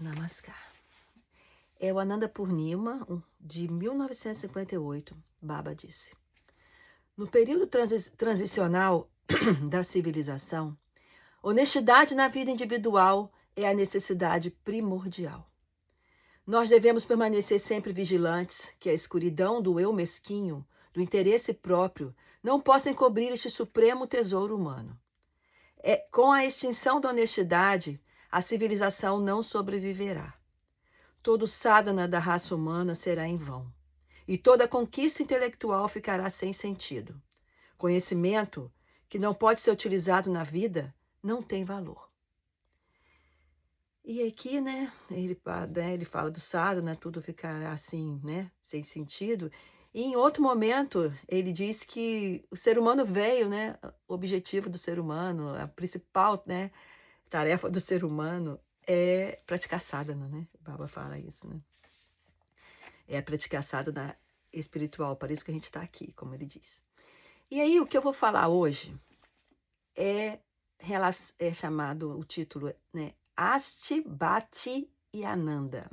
Namaskar. É o Ananda Purnima, de 1958, Baba disse. No período transicional da civilização, honestidade na vida individual é a necessidade primordial. Nós devemos permanecer sempre vigilantes que a escuridão do eu mesquinho, do interesse próprio, não possa encobrir este supremo tesouro humano. Com a extinção da honestidade, a civilização não sobreviverá. Todo sadhana da raça humana será em vão, e toda conquista intelectual ficará sem sentido. Conhecimento que não pode ser utilizado na vida não tem valor. E aqui, ele fala do sadhana, tudo ficará assim, sem sentido. E em outro momento, ele diz que o ser humano veio, o objetivo do ser humano, a principal, tarefa do ser humano é praticar sadhana, O Baba fala isso, É praticar sadhana espiritual, por isso que a gente está aqui, como ele diz. E aí, o que eu vou falar hoje é chamado, o título, Asti, Bhati e Ananda.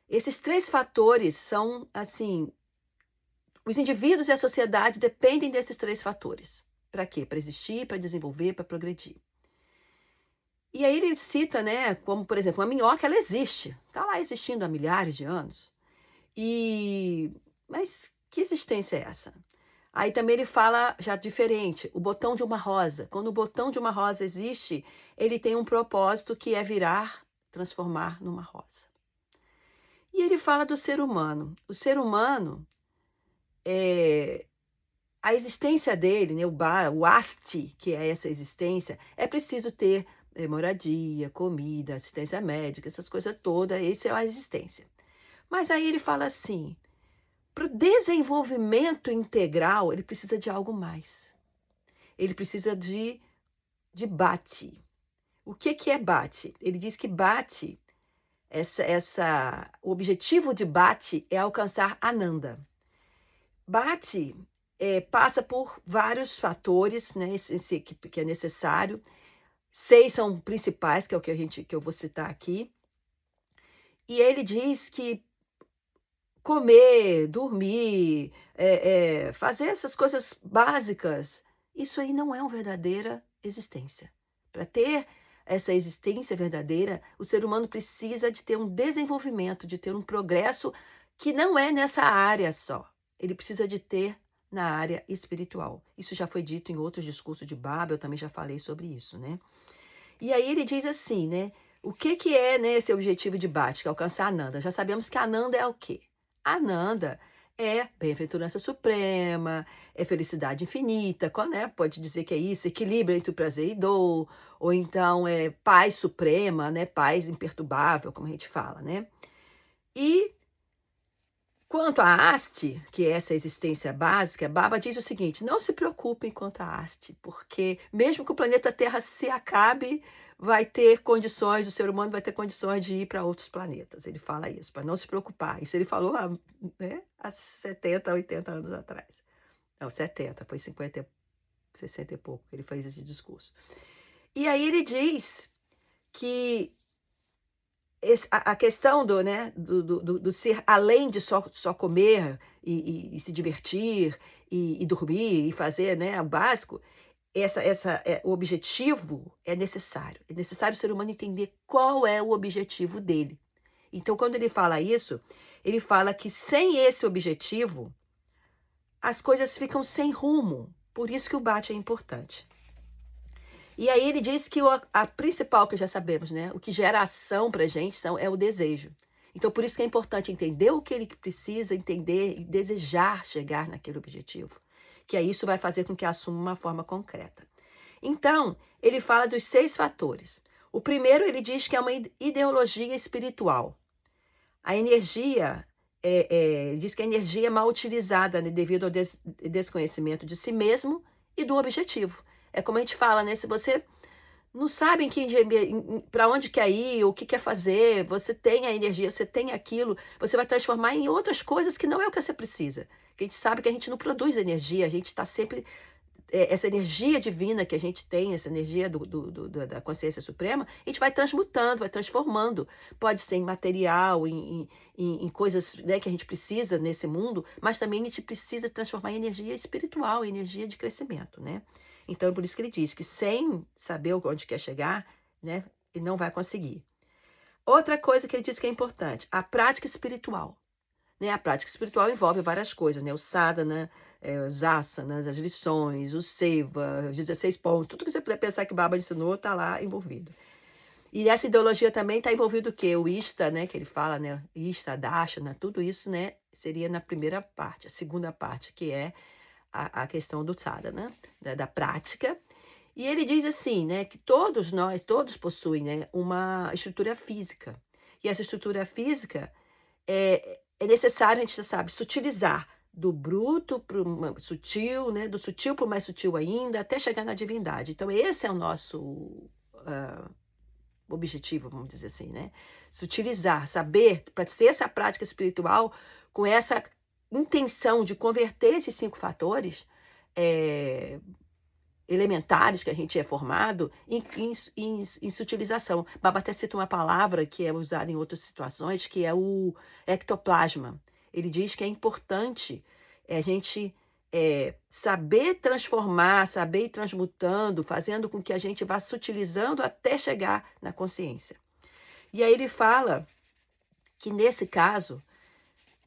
Esses três fatores são, assim, os indivíduos e a sociedade dependem desses três fatores. Para quê? Para existir, para desenvolver, para progredir. E aí ele cita, como, por exemplo, uma minhoca, ela existe. Está lá existindo há milhares de anos. Mas que existência é essa? Aí também ele fala já diferente, o botão de uma rosa. Quando o botão de uma rosa existe, ele tem um propósito que é transformar numa rosa. E ele fala do ser humano. O ser humano, a existência dele, o asti, que é essa existência, é preciso ter moradia, comida, assistência médica, essas coisas todas, isso é a existência. Mas aí ele fala assim, para o desenvolvimento integral, ele precisa de algo mais. Ele precisa de bhati. O que é bhati? Ele diz que bhati, o objetivo de bhati é alcançar Ananda. Bhati passa por vários fatores, que é necessário. 6 são principais, que é o que eu vou citar aqui. E ele diz que comer, dormir, fazer essas coisas básicas, isso aí não é uma verdadeira existência. Para ter essa existência verdadeira, o ser humano precisa de ter um desenvolvimento, de ter um progresso que não é nessa área só. Ele precisa de ter na área espiritual. Isso já foi dito em outros discursos de Baba, eu também já falei sobre isso, E aí ele diz assim, o que é esse objetivo de Bhati, que é alcançar Ananda? Já sabemos que Ananda é o quê? Ananda é bem-aventurança suprema, é felicidade infinita, pode dizer que é isso, equilíbrio entre o prazer e dor, ou então é paz suprema, paz imperturbável, como a gente fala, E quanto à haste, que é essa existência básica, Baba diz o seguinte, não se preocupem quanto à haste, porque mesmo que o planeta Terra se acabe, vai ter condições, o ser humano vai ter condições de ir para outros planetas. Ele fala isso, para não se preocupar. Isso ele falou há 70, 80 anos atrás. Não, 70, foi 50, 60 e pouco que ele fez esse discurso. E aí ele diz que a questão do ser além de só comer e se divertir e dormir e fazer o básico, o objetivo é necessário. É necessário o ser humano entender qual é o objetivo dele. Então, quando ele fala isso, ele fala que sem esse objetivo, as coisas ficam sem rumo. Por isso que o Bhati é importante. E aí ele diz que a principal, que já sabemos, o que gera ação para a gente é o desejo. Então, por isso que é importante entender o que ele precisa, entender e desejar chegar naquele objetivo. Que aí isso vai fazer com que assuma uma forma concreta. Então, ele fala dos 6 fatores. O primeiro, ele diz que é uma ideologia espiritual. A energia, ele diz que a energia é mal utilizada devido ao desconhecimento de si mesmo e do objetivo. É como a gente fala, se você não sabe para onde quer ir, o que quer fazer, você tem a energia, você tem aquilo, você vai transformar em outras coisas que não é o que você precisa. Porque a gente sabe que a gente não produz energia, a gente está sempre essa energia divina que a gente tem, essa energia da consciência suprema, a gente vai transmutando, vai transformando. Pode ser em material, em coisas, né, que a gente precisa nesse mundo, mas também a gente precisa transformar em energia espiritual, em energia de crescimento, né? Então, por isso que ele diz que sem saber onde quer chegar, né, ele não vai conseguir. Outra coisa que ele diz que é importante, a prática espiritual. Né? A prática espiritual envolve várias coisas, né? O sadhana, os asanas, as lições, o seva, os 16 pontos, tudo que você puder pensar que Baba ensinou está lá envolvido. E essa ideologia também está envolvido o quê? O Ista, né? Que ele fala, né? Ista, Dashana, tudo isso, né? Seria na primeira parte. A segunda parte, que é a questão do sadhana, né? Da prática. E ele diz assim, né? Que todos nós, todos possuem, né? Uma estrutura física. E essa estrutura física é necessário, a gente já sabe, sutilizar do bruto para o sutil, né? Do sutil para o mais sutil ainda, até chegar na divindade. Então, esse é o nosso objetivo, vamos dizer assim, né? Sutilizar, saber, para ter essa prática espiritual com essa intenção de converter esses 5 fatores elementares que a gente é formado em sutilização. Baba até cita uma palavra que é usada em outras situações, que é o ectoplasma. Ele diz que é importante a gente saber transformar, saber ir transmutando, fazendo com que a gente vá sutilizando até chegar na consciência. E aí ele fala que nesse caso,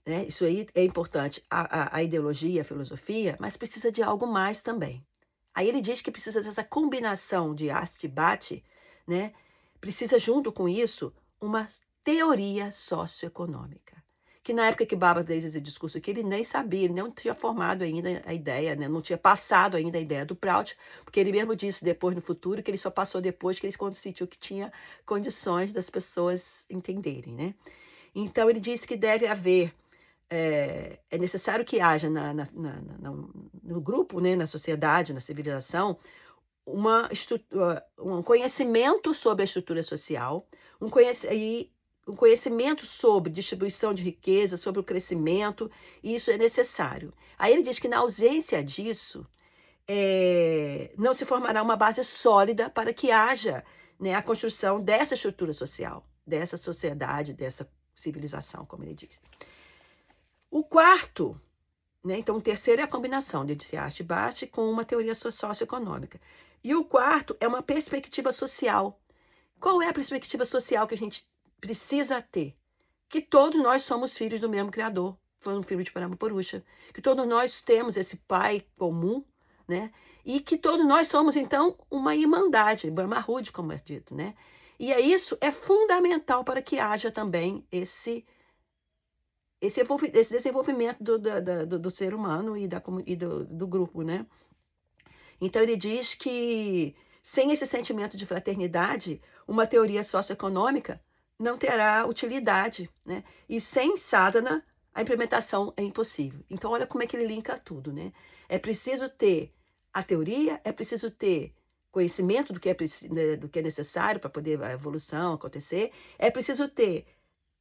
né, isso aí é importante, a ideologia, a filosofia, mas precisa de algo mais também. Aí ele diz que precisa dessa combinação de arte e bate, né? Precisa, junto com isso, uma teoria socioeconômica. Que na época que Baba fez esse discurso aqui, ele nem sabia, ele não tinha formado ainda a ideia, né? Não tinha passado ainda a ideia do Prout, porque ele mesmo disse depois, no futuro, que ele só passou depois que ele quando sentiu que tinha condições das pessoas entenderem, né? Então ele disse que deve haver é necessário que haja no grupo, né, na sociedade, na civilização, um conhecimento sobre a estrutura social, um conhecimento sobre distribuição de riqueza, sobre o crescimento, e isso é necessário. Aí ele diz que na ausência disso, não se formará uma base sólida para que haja, né, a construção dessa estrutura social, dessa sociedade, dessa civilização, como ele diz. O quarto, né, então o terceiro é a combinação de arte e bate com uma teoria socioeconômica. E o quarto é uma perspectiva social. Qual é a perspectiva social que a gente precisa ter? Que todos nós somos filhos do mesmo Criador, foi um filho de Parama Purusha, que todos nós temos esse pai comum, né? E que todos nós somos, então, uma irmandade, Brahmarud, como é dito, né? E isso é fundamental para que haja também esse desenvolvimento do ser humano e do grupo, né? Então ele diz que sem esse sentimento de fraternidade, uma teoria socioeconômica não terá utilidade, né? E sem sadhana, a implementação é impossível. Então olha como é que ele linka tudo, né? É preciso ter a teoria, é preciso ter conhecimento do que é necessário para poder a evolução acontecer, é preciso ter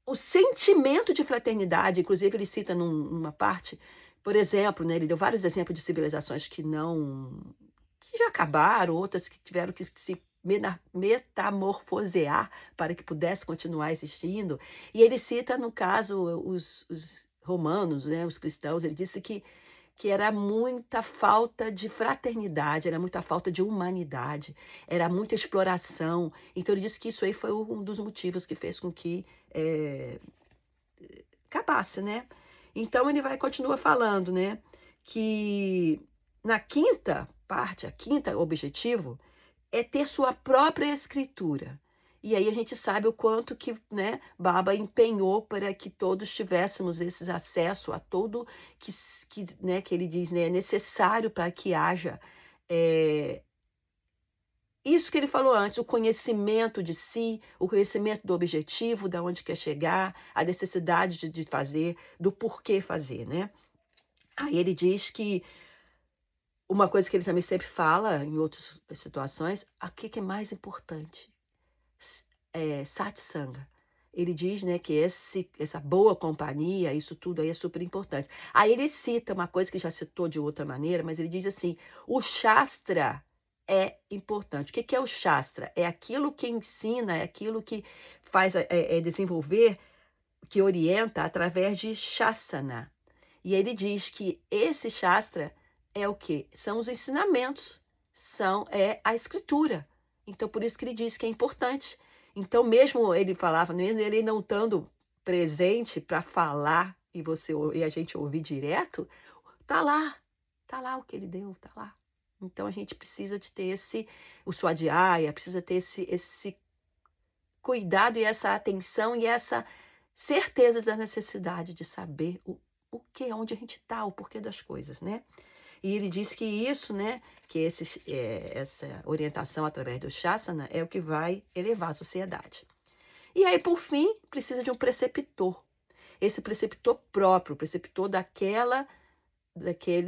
o sentimento de fraternidade, inclusive ele cita numa parte, por exemplo, né, ele deu vários exemplos de civilizações que já acabaram, outras que tiveram que se metamorfosear para que pudesse continuar existindo. E ele cita, no caso, os romanos, né, os cristãos, ele disse que era muita falta de fraternidade, era muita falta de humanidade, era muita exploração. Então ele disse que isso aí foi um dos motivos que fez com que acabasse, né? Então ele continua falando, né, que na quinta parte, a quinta objetivo, é ter sua própria escritura. E aí a gente sabe o quanto que, né, Baba empenhou para que todos tivéssemos esse acesso a tudo né, que ele diz, né, é necessário para que haja isso que ele falou antes, o conhecimento de si, o conhecimento do objetivo, de onde quer chegar, a necessidade de fazer, do porquê fazer, né? Aí ele diz que uma coisa que ele também sempre fala em outras situações, o que é mais importante? Satsanga. ele diz, né, que essa boa companhia, isso tudo aí é super importante. Aí ele cita uma coisa que já citou de outra maneira, mas ele diz assim: o Shastra é importante. O que que é o Shastra? É aquilo que ensina, é aquilo que faz desenvolver, que orienta através de Shasana. E ele diz que esse Shastra é o quê? São os ensinamentos, é a escritura. Então, por isso que ele diz que é importante. Então, mesmo ele falava, mesmo ele não estando presente para falar e a gente ouvir direto, tá lá o que ele deu, tá lá. Então, a gente precisa de ter o Swadhyaya, precisa ter esse cuidado e essa atenção e essa certeza da necessidade de saber o que, onde a gente está, o porquê das coisas, né? E ele diz que isso, né, que essa orientação através do Shasana é o que vai elevar a sociedade. E aí, por fim, precisa de um preceptor. Esse preceptor próprio, o preceptor daquele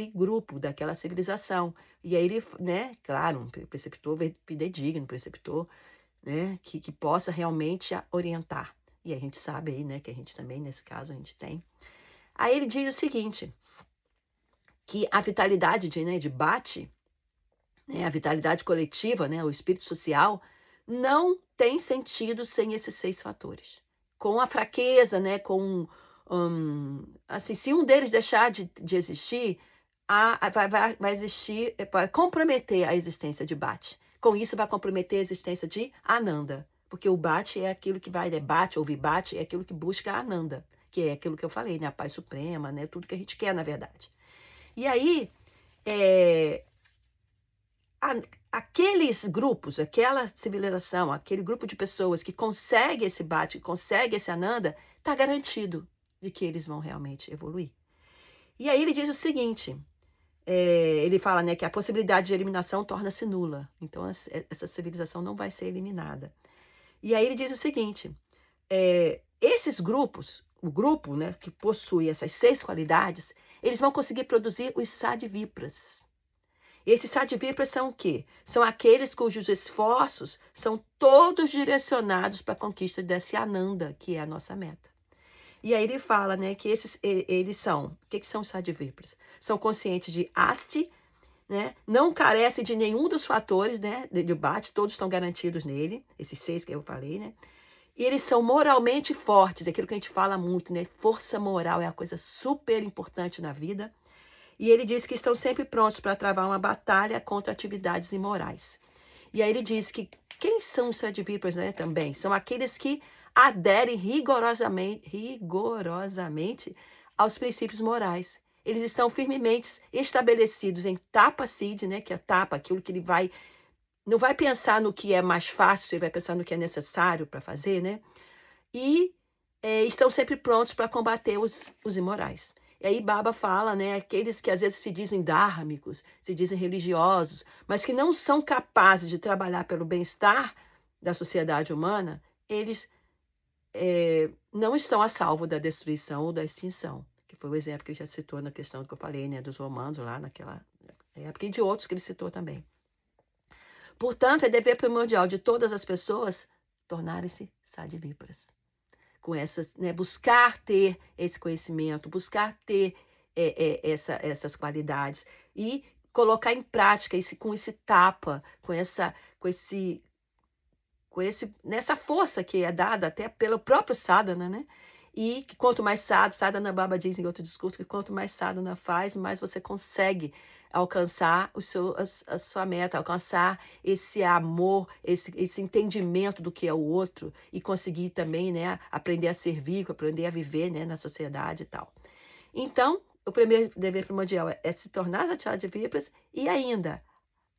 grupo, daquela civilização. E aí ele, né, claro, um preceptor fidedigno, um preceptor, né, que possa realmente orientar. E a gente sabe aí, né, que a gente também, nesse caso, a gente tem. Aí ele diz o seguinte, que a vitalidade de Bhatti, né, a vitalidade coletiva, né, o espírito social, não tem sentido sem esses 6 fatores. Com a fraqueza, né, assim, se um deles deixar de existir, vai existir, vai comprometer a existência de Bhatti. Com isso, vai comprometer a existência de Ananda. Porque o Bhatti é aquilo que vai, né, Bhatti ou Vibhati, é aquilo que busca a Ananda, que é aquilo que eu falei, né, a paz suprema, né, tudo que a gente quer, na verdade. E aí, aqueles grupos, aquela civilização, aquele grupo de pessoas que consegue esse Bhatti, que consegue esse Ananda, está garantido de que eles vão realmente evoluir. E aí ele diz o seguinte, ele fala, né, que a possibilidade de eliminação torna-se nula. Então, essa civilização não vai ser eliminada. E aí ele diz o seguinte, esses grupos, o grupo, né, que possui essas 6 qualidades, eles vão conseguir produzir os Sadvipras. Esses Sadvipras são o quê? São aqueles cujos esforços são todos direcionados para a conquista desse Ananda, que é a nossa meta. E aí ele fala, né, que eles são, o que são os Sadvipras? São conscientes de Asti, né, não carecem de nenhum dos fatores, né, de Bhatti, todos estão garantidos nele, esses 6 que eu falei, né? E eles são moralmente fortes, aquilo que a gente fala muito, né? Força moral é uma coisa super importante na vida. E ele diz que estão sempre prontos para travar uma batalha contra atividades imorais. E aí ele diz que quem são os Sadvipras, né, também? São aqueles que aderem rigorosamente aos princípios morais. Eles estão firmemente estabelecidos em Tapa-Siddhi, né, que é tapa, aquilo que ele não vai pensar no que é mais fácil, ele vai pensar no que é necessário para fazer, né? E estão sempre prontos para combater os imorais. E aí Baba fala, né, aqueles que às vezes se dizem dhármicos, se dizem religiosos, mas que não são capazes de trabalhar pelo bem-estar da sociedade humana, eles não estão a salvo da destruição ou da extinção, que foi o exemplo que ele já citou na questão que eu falei, né, dos romanos lá naquela época e de outros que ele citou também. Portanto, é dever primordial de todas as pessoas tornarem-se Sadvipras. Com essas, né, buscar ter esse conhecimento, buscar ter essas qualidades e colocar em prática com esse tapa, nessa força que é dada até pelo próprio sadhana, né? E que quanto mais sadhana, Baba diz em outro discurso, que quanto mais sadhana faz, mais você consegue alcançar a sua meta, alcançar esse amor, esse entendimento do que é o outro e conseguir também, né, aprender a servir, aprender a viver, né, na sociedade e tal. Então, o primeiro dever primordial é se tornar Sadvipras e ainda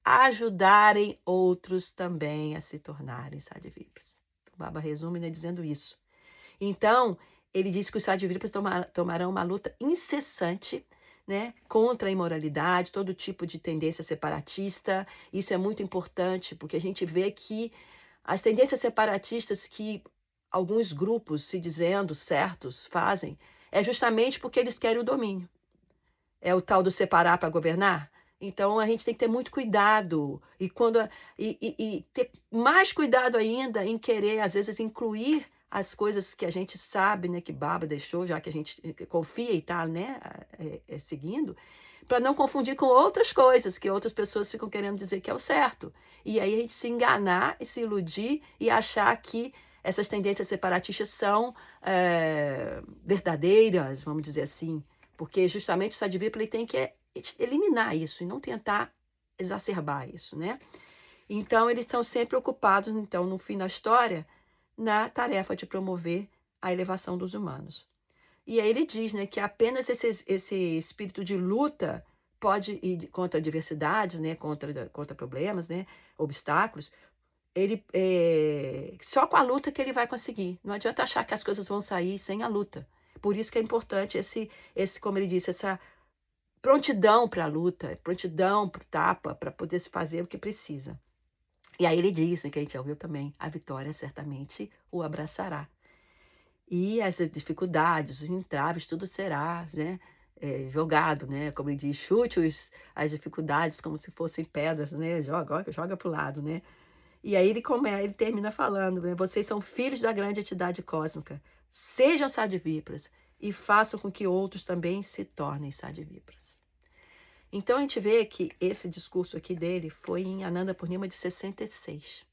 ajudarem outros também a se tornarem Sadvipras. O Baba resume, né, dizendo isso. Então, ele diz que os Sadvipras tomarão uma luta incessante, né, contra a imoralidade, todo tipo de tendência separatista. Isso é muito importante, porque a gente vê que as tendências separatistas que alguns grupos, se dizendo certos, fazem, é justamente porque eles querem o domínio. É o tal do separar para governar. Então, a gente tem que ter muito cuidado e ter mais cuidado ainda em querer, às vezes, incluir as coisas que a gente sabe, né, que Baba deixou, já que a gente confia e está, né, seguindo, para não confundir com outras coisas que outras pessoas ficam querendo dizer que é o certo. E aí a gente se enganar e se iludir e achar que essas tendências separatistas são verdadeiras, vamos dizer assim, porque justamente o Sadhvipra ele tem que eliminar isso e não tentar exacerbar isso, né? Então eles estão sempre ocupados, então, no fim da história, na tarefa de promover a elevação dos humanos. E aí ele diz, né, que apenas esse espírito de luta pode ir contra adversidades, né, contra problemas, né, obstáculos. Ele só com a luta que ele vai conseguir. Não adianta achar que as coisas vão sair sem a luta. Por isso que é importante como ele disse, essa prontidão para a luta, prontidão para o tapa, para poder se fazer o que precisa. E aí ele diz, né, que a gente já ouviu também, a vitória certamente o abraçará. E as dificuldades, os entraves, tudo será, né, jogado, né, como ele diz, chute as dificuldades como se fossem pedras, né, joga para o lado, né. E aí ele termina falando, né, vocês são filhos da grande entidade cósmica, sejam sadivipras e façam com que outros também se tornem sadivipras. Então a gente vê que esse discurso aqui dele foi em Ananda Purnima de 66.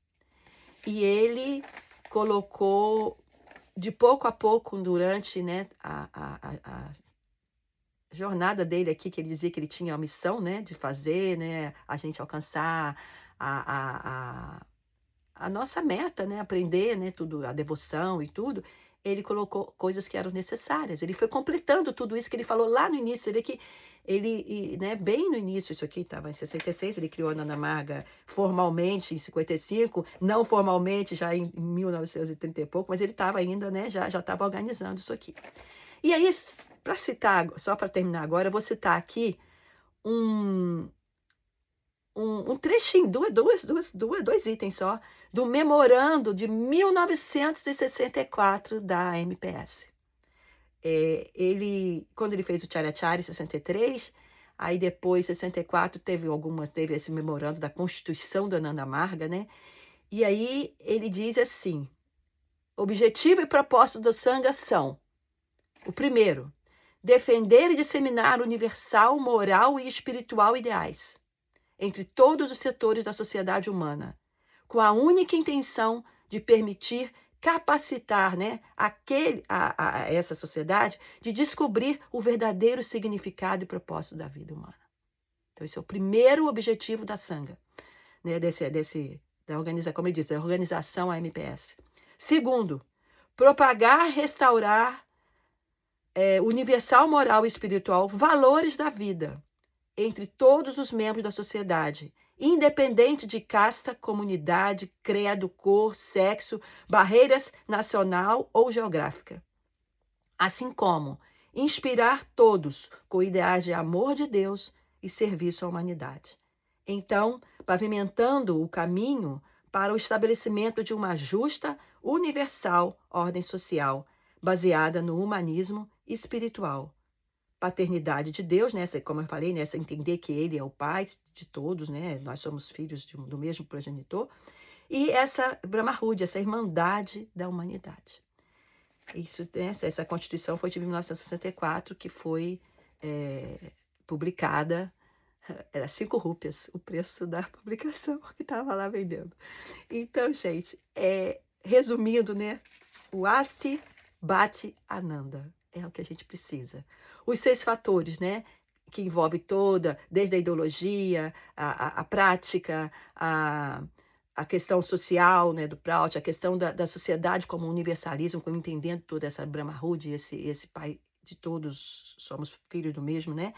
E ele colocou de pouco a pouco, durante, né, a jornada dele aqui, que ele dizia que ele tinha a missão, né, de fazer, né, a gente alcançar a nossa meta, né, aprender, né, tudo, a devoção e tudo, ele colocou coisas que eram necessárias. Ele foi completando tudo isso que ele falou lá no início. Você vê que ele, né, bem no início, isso aqui estava em 66, ele criou a Nanda Marga formalmente em 55, não formalmente já em 1930 e pouco, mas ele estava ainda, né, já estava organizando isso aqui. E aí, para citar, só para terminar agora, eu vou citar aqui um trechinho, dois itens só, do memorando de 1964 da MPS. Quando ele fez o Charachara em 63, aí depois, em 64, teve esse memorando da Constituição da Nanda Marga, né? E aí ele diz assim, objetivo e propósito do Sangha são, o primeiro, defender e disseminar universal, moral e espiritual ideais entre todos os setores da sociedade humana, com a única intenção de permitir capacitar, né, essa sociedade de descobrir o verdadeiro significado e propósito da vida humana. Então, esse é o primeiro objetivo da Sangha, né, da organização, como ele diz, da organização AMPS. Segundo, propagar, restaurar universal, moral e espiritual, valores da vida entre todos os membros da sociedade, independente de casta, comunidade, credo, cor, sexo, barreiras nacional ou geográfica. Assim como inspirar todos com ideais de amor de Deus e serviço à humanidade. Então, pavimentando o caminho para o estabelecimento de uma justa, universal ordem social, baseada no humanismo espiritual. Paternidade de Deus, né? Como eu falei, nessa entender que Ele é o Pai de todos, né? Nós somos filhos do mesmo progenitor. E essa Brahmarudi, essa irmandade da humanidade. Essa Constituição foi de 1964, que foi publicada, era 5 rúpias o preço da publicação que estava lá vendendo. Então, gente, resumindo, né? O Asti Bhati Ananda é o que a gente precisa. Os 6 fatores, né? Que envolve desde a ideologia, a prática, a questão social, né, do Prout, a questão da sociedade como universalismo, como entendendo toda essa Brahmarudi, esse pai de todos, somos filhos do mesmo, né?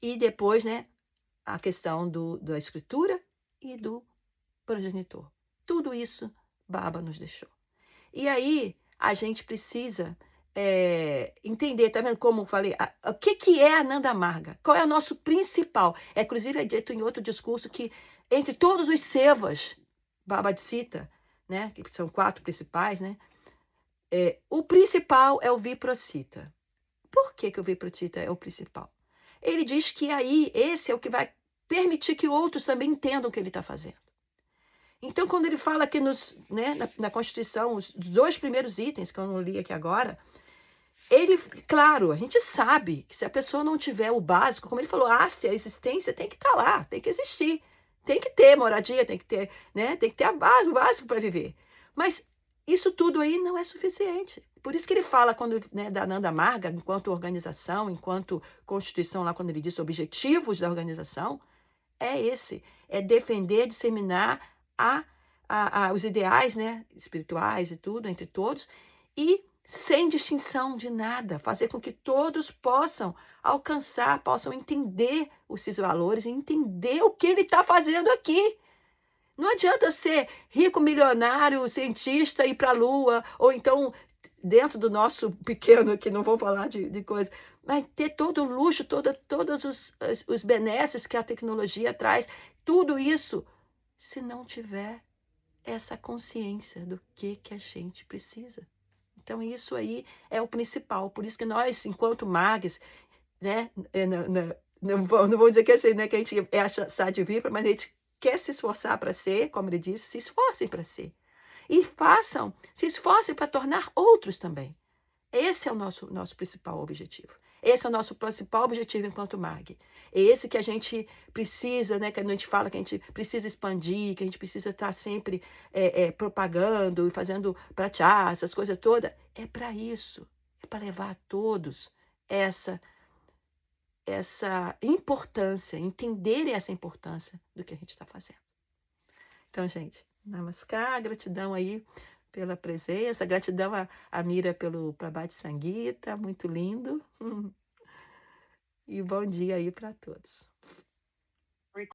E depois, né, a questão da escritura e do progenitor. Tudo isso Baba nos deixou. E aí a gente precisa entender, tá vendo como eu falei, o que é a Nanda Marga? Qual é o nosso principal? Inclusive é dito em outro discurso que entre todos os sevas, Baba cita, né, que são 4 principais, né, o principal é o Viprocita. Por que o Viprocita é o principal? Ele diz que aí esse é o que vai permitir que outros também entendam o que ele está fazendo. Então, quando ele fala que né, na Constituição, os 2 primeiros itens, que eu não li aqui agora, ele, claro, a gente sabe que se a pessoa não tiver o básico, como ele falou, se a existência tem que estar lá, tem que existir, tem que ter moradia, tem que ter, né, tem que ter a base, o básico para viver. Mas isso tudo aí não é suficiente. Por isso que ele fala, quando, né, da Nanda Marga, enquanto organização, enquanto Constituição, lá quando ele diz objetivos da organização, é esse, é defender, disseminar os ideais, né, espirituais e tudo, entre todos, e sem distinção de nada, fazer com que todos possam alcançar, possam entender os seus valores e entender o que ele está fazendo aqui. Não adianta ser rico, milionário, cientista, ir para a Lua, ou então, dentro do nosso pequeno, que não vou falar de coisa, mas ter todo o luxo, todos os benesses que a tecnologia traz, tudo isso, se não tiver essa consciência do que a gente precisa. Então, isso aí é o principal. Por isso que nós, enquanto magas, né, não vou dizer que, assim, né, que a gente é achar de vir, mas a gente quer se esforçar para ser, como ele disse, se esforcem para ser. E se esforcem para tornar outros também. Esse é o nosso principal objetivo. Esse é o nosso principal objetivo enquanto MAG. É esse que a gente precisa, né, que a gente fala que a gente precisa expandir, que a gente precisa estar sempre propagando e fazendo pratear, essas coisas todas. É para isso. É para levar a todos essa importância, entenderem essa importância do que a gente está fazendo. Então, gente, namaskar, gratidão aí pela presença, gratidão a Mira pelo Prabhat Sangita, muito lindo. E bom dia aí para todos.